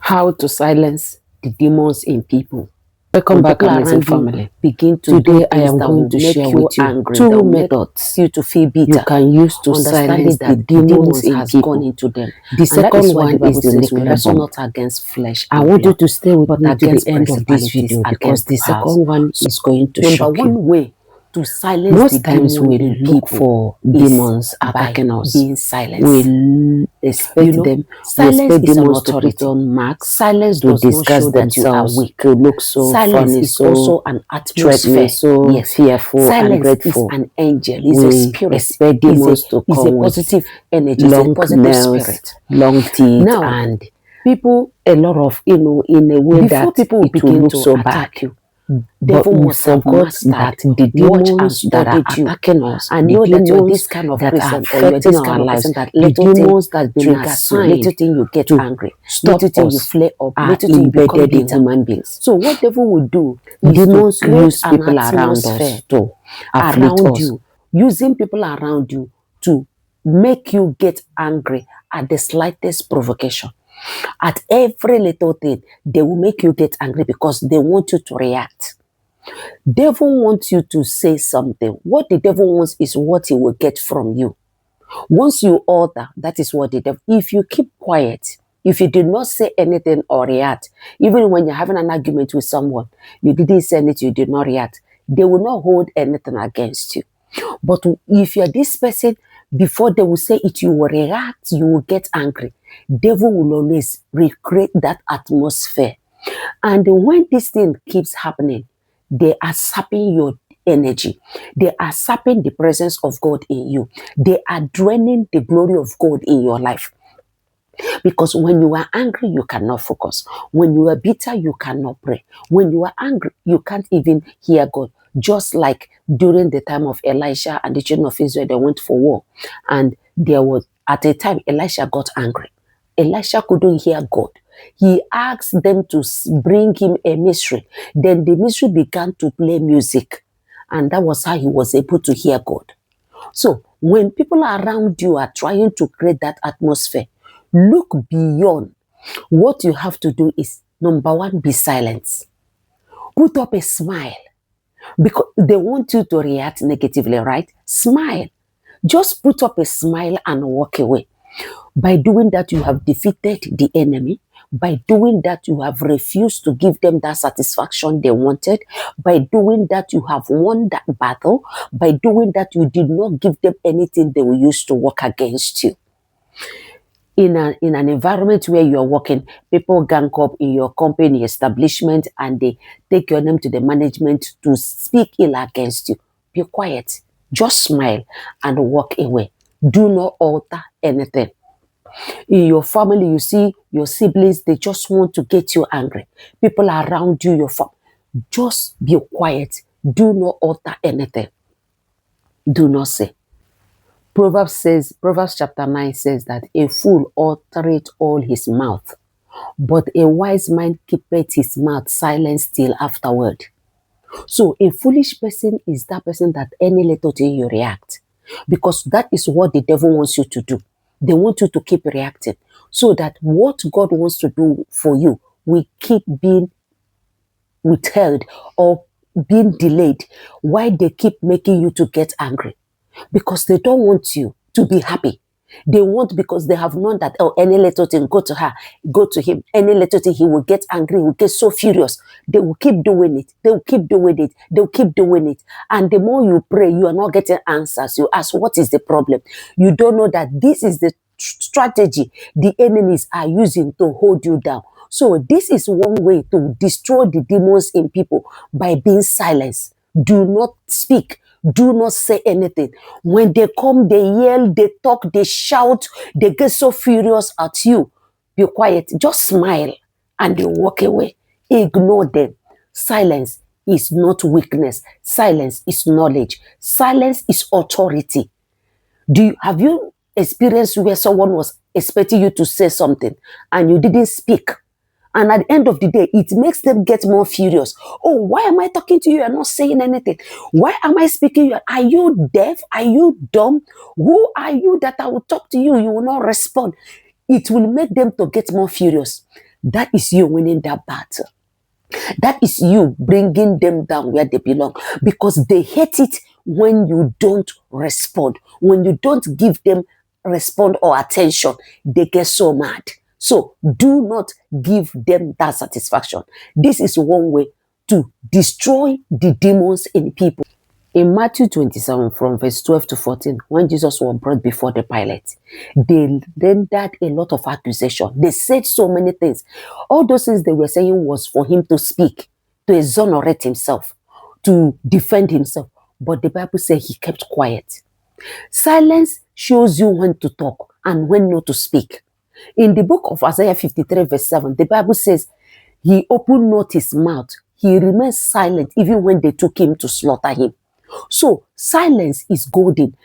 how to silence the demons in people. Welcome back, amazing family. Begin to today I am going to share with you angry, two methods you to feel bitter. You can use to silence the demons in has people. Gone into them. The second one is the we wrestle not against flesh. I want you to stay with me to the end of this video because the second one is going to shock you. Number one way to silence most times we look for demons attacking us. Being silent. We expect them. Silence is demons to put on marks. Silence to discuss themselves. That you are weak. To look so silence funny, is so also an atmosphere. So yes, fearful silence and dreadful. Is an angel. It's a spirit. Expect demons to come a positive energy. Long nails, spirit. Long teeth, now, and people a lot of in a way before that people begin to so attack you. Devil must forgot that the demons that are attacking us and know that you're this kind of person or you're this kind of person that little demons that been assigned, little thing you get angry, little thing you flare up, little thing you become in human beings. So what devil will do is demons use people around us to around you, using people around you to make you get angry at the slightest provocation. At every little thing, they will make you get angry because they want you to react. Devil wants you to say something. What the devil wants is what he will get from you. Once you order, that is what the devil. If you keep quiet, if you do not say anything or react, even when you're having an argument with someone, you didn't say anything, you did not react, they will not hold anything against you. But if you're this person, before they will say it, you will react, you will get angry. Devil will always recreate that atmosphere. And when this thing keeps happening, they are sapping your energy. They are sapping the presence of God in you. They are draining the glory of God in your life. Because when you are angry, you cannot focus. When you are bitter, you cannot pray. When you are angry, you can't even hear God. Just like during the time of Elisha and the children of Israel, they went for war. And there was, at a time, Elisha got angry. Elisha couldn't hear God. He asked them to bring him a mystery. Then the mystery began to play music. And that was how he was able to hear God. So when people around you are trying to create that atmosphere, look beyond. What you have to do is, number one, be silent. Put up a smile. Because they want you to react negatively, right? Smile. Just put up a smile and walk away. By doing that, you have defeated the enemy. By doing that, you have refused to give them that satisfaction they wanted. By doing that, you have won that battle. By doing that, you did not give them anything they will use to work against you. In an environment where you are working, people gang up in your company establishment and they take your name to the management to speak ill against you. Be quiet. Just smile and walk away. Do not alter anything. In your family, you see your siblings, they just want to get you angry. People around you, your family, just be quiet. Do not alter anything. Do not say. Proverbs chapter 9 says that a fool uttereth all his mouth, but a wise man keepeth his mouth silent still afterward. So a foolish person is that person that any little thing you react, because that is what the devil wants you to do. They want you to keep reacting so that what God wants to do for you will keep being withheld or being delayed. Why they keep making you to get angry? Because they don't want you to be happy. They want, because they have known that, oh, any little thing, go to her, go to him. Any little thing, he will get angry, he will get so furious. They will keep doing it. They will keep doing it. They will keep doing it. And the more you pray, you are not getting answers. You ask, what is the problem? You don't know that this is the strategy the enemies are using to hold you down. So this is one way to destroy the demons in people, by being silent. Do not speak. Do not say anything. When they come, they yell, they talk, they shout, they get so furious at you. Be quiet. Just smile and they walk away. Ignore them. Silence is not weakness. Silence is knowledge. Silence is authority. Have you experienced where someone was expecting you to say something and you didn't speak? And at the end of the day, it makes them get more furious. Oh, why am I talking to you and not saying anything? Why am I speaking? Are you deaf? Are you dumb? Who are you that I will talk to you? You will not respond. It will make them to get more furious. That is you winning that battle. That is you bringing them down where they belong, because they hate it when you don't respond. When you don't give them respond or attention, they get so mad. So do not give them that satisfaction. This is one way to destroy the demons in people. In Matthew 27, from verse 12 to 14, when Jesus was brought before the Pilate, they rendered a lot of accusation. They said so many things. All those things they were saying was for him to speak, to exonerate himself, to defend himself. But the Bible says he kept quiet. Silence shows you when to talk and when not to speak. In the book of Isaiah 53, verse 7, the Bible says, he opened not his mouth. He remained silent even when they took him to slaughter him. So silence is golden.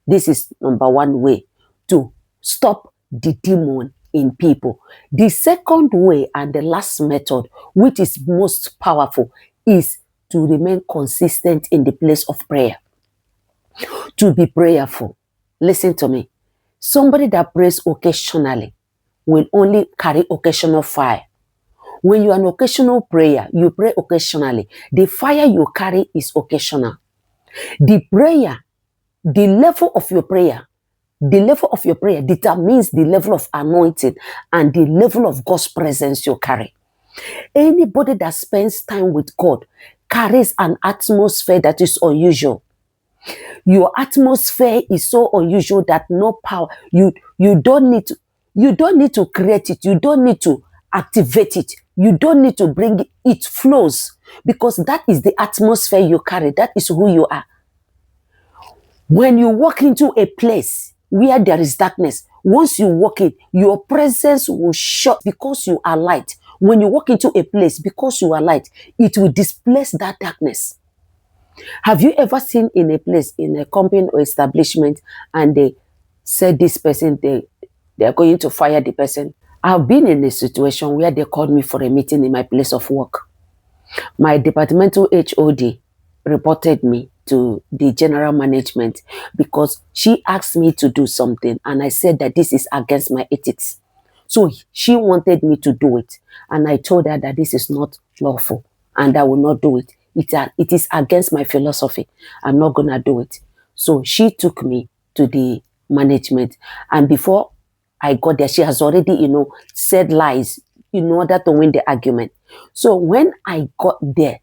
This is number one way to stop the demon in people. The second way and the last method, which is most powerful, is to remain consistent in the place of prayer. To be prayerful. Listen to me. Somebody that prays occasionally will only carry occasional fire. When you are an occasional prayer, you pray occasionally. The fire you carry is occasional. The prayer, the level of your prayer determines the level of anointing and the level of God's presence you carry. Anybody that spends time with God carries an atmosphere that is unusual. Your atmosphere is so unusual that no power, you don't need to create it. You don't need to activate it. You don't need to bring it. It flows, because that is the atmosphere you carry. That is who you are. When you walk into a place where there is darkness, once you walk in, your presence will show because you are light. When you walk into a place, because you are light, it will displace that darkness. Have you ever seen in a place, in a company or establishment, and they said this person, they are going to fire the person? I've been in a situation where they called me for a meeting in my place of work. My departmental HOD reported me to the general management because she asked me to do something, and I said that this is against my ethics. So she wanted me to do it, and I told her that this is not lawful and I will not do it. It is against my philosophy. I'm not going to do it. So she took me to the management, and before I got there, she has already, said lies in order to win the argument. So when I got there,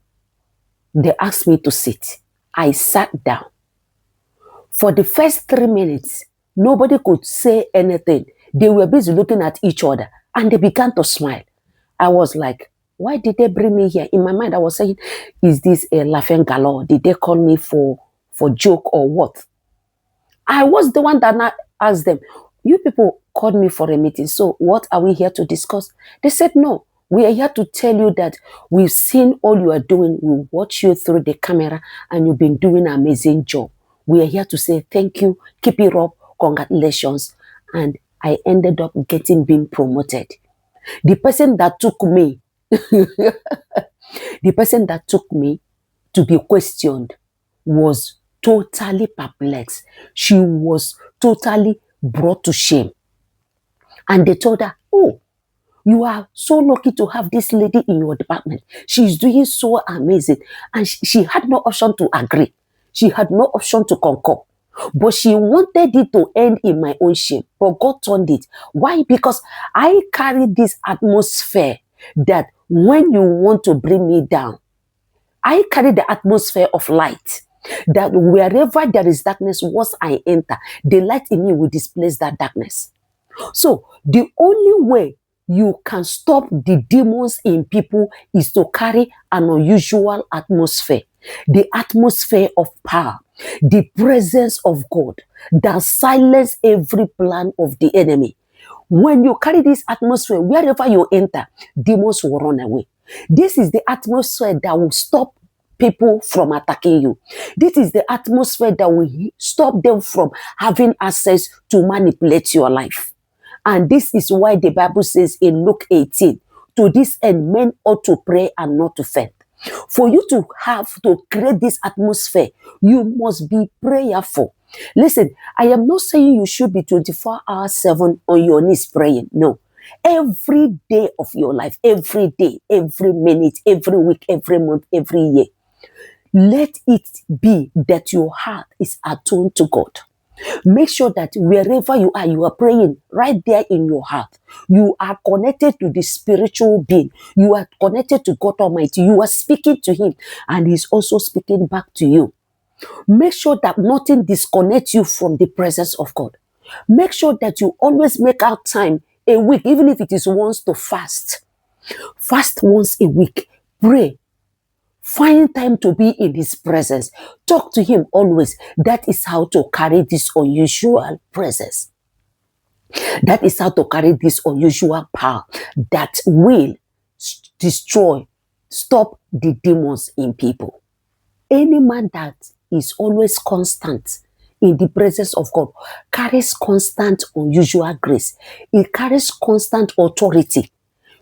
they asked me to sit. I sat down. For the first 3 minutes, nobody could say anything. They were busy looking at each other, and they began to smile. I was like, why did they bring me here? In my mind, I was saying, is this a laughing galore? Did they call me for joke or what? I was the one that asked them, you people called me for a meeting, so what are we here to discuss? They said, no, we are here to tell you that we've seen all you are doing. We watch you through the camera, and you've been doing an amazing job. We are here to say thank you, keep it up, congratulations. And I ended up being promoted. The person that took me, to be questioned was totally perplexed. She was totally brought to shame. And they told her, oh, you are so lucky to have this lady in your department. She's doing so amazing. And she had no option to agree. She had no option to concur. But she wanted it to end in my own shame. But God turned it. Why? Because I carry this atmosphere that when you want to bring me down, I carry the atmosphere of light. That wherever there is darkness, once I enter, the light in me will displace that darkness. So the only way you can stop the demons in people is to carry an unusual atmosphere. The atmosphere of power, the presence of God that silences every plan of the enemy. When you carry this atmosphere, wherever you enter, demons will run away. This is the atmosphere that will stop people from attacking you. This is the atmosphere that will stop them from having access to manipulate your life. And this is why the Bible says in Luke 18, to this end, men ought to pray and not to faint. For you to create this atmosphere, you must be prayerful. Listen, I am not saying you should be 24 hours 7 on your knees praying. No. Every day of your life, every day, every minute, every week, every month, every year. Let it be that your heart is attuned to God. Make sure that wherever you are praying right there in your heart. You are connected to the spiritual being. You are connected to God Almighty. You are speaking to Him, and He's also speaking back to you. Make sure that nothing disconnects you from the presence of God. Make sure that you always make out time a week, even if it is once, to fast. Fast once a week. Pray. Find time to be in His presence. Talk to Him always. That is how to carry this unusual presence. That is how to carry this unusual power that will destroy, stop the demons in people. Any man that is always constant in the presence of God carries constant unusual grace. It carries constant authority.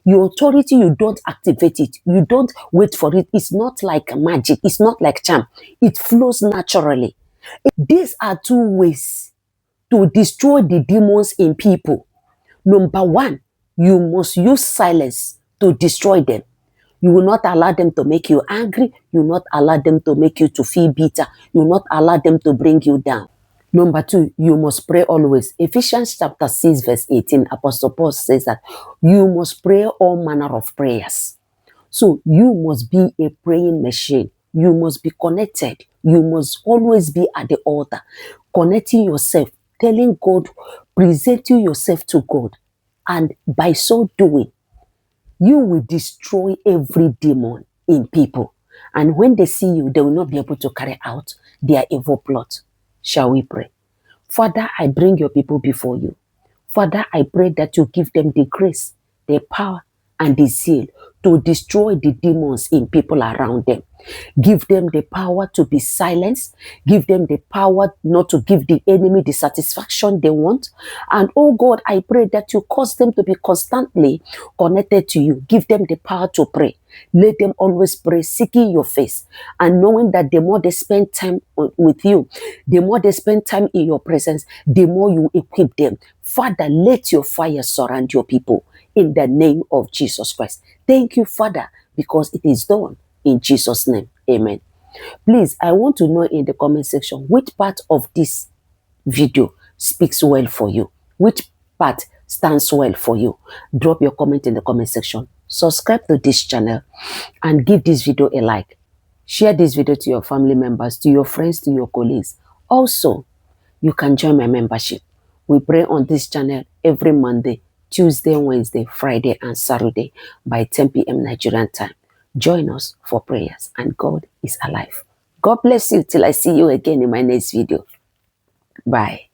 Your authority, you don't activate it. You don't wait for it. It's not like magic. It's not like charm. It flows naturally. These are two ways to destroy the demons in people. Number one, you must use silence to destroy them. You will not allow them to make you angry. You will not allow them to make you to feel bitter. You will not allow them to bring you down. Number two, you must pray always. Ephesians chapter 6 verse 18, Apostle Paul says that you must pray all manner of prayers. So you must be a praying machine. You must be connected. You must always be at the altar, connecting yourself, telling God, presenting yourself to God. And by so doing, you will destroy every demon in people. And when they see you, they will not be able to carry out their evil plot. Shall we pray? Father, I bring your people before you. Father, I pray that you give them the grace, the power, and the zeal to destroy the demons in people around them. Give them the power to be silenced. Give them the power not to give the enemy the satisfaction they want. And oh God, I pray that you cause them to be constantly connected to you. Give them the power to pray. Let them always pray, seeking your face, and knowing that the more they spend time with you, the more they spend time in your presence, the more you equip them. Father, let your fire surround your people in the name of Jesus Christ. Thank you, Father, because it is done in Jesus' name. Amen. Please, I want to know in the comment section which part of this video speaks well for you. Which part stands well for you? Drop your comment in the comment section. Subscribe to this channel and give this video a like. Share this video to your family members, to your friends, to your colleagues. Also, you can join my membership. We pray on this channel every Monday, Tuesday, Wednesday, Friday, and Saturday by 10 p.m. Nigerian time. Join us for prayers, and God is alive. God bless you till I see you again in my next video. Bye.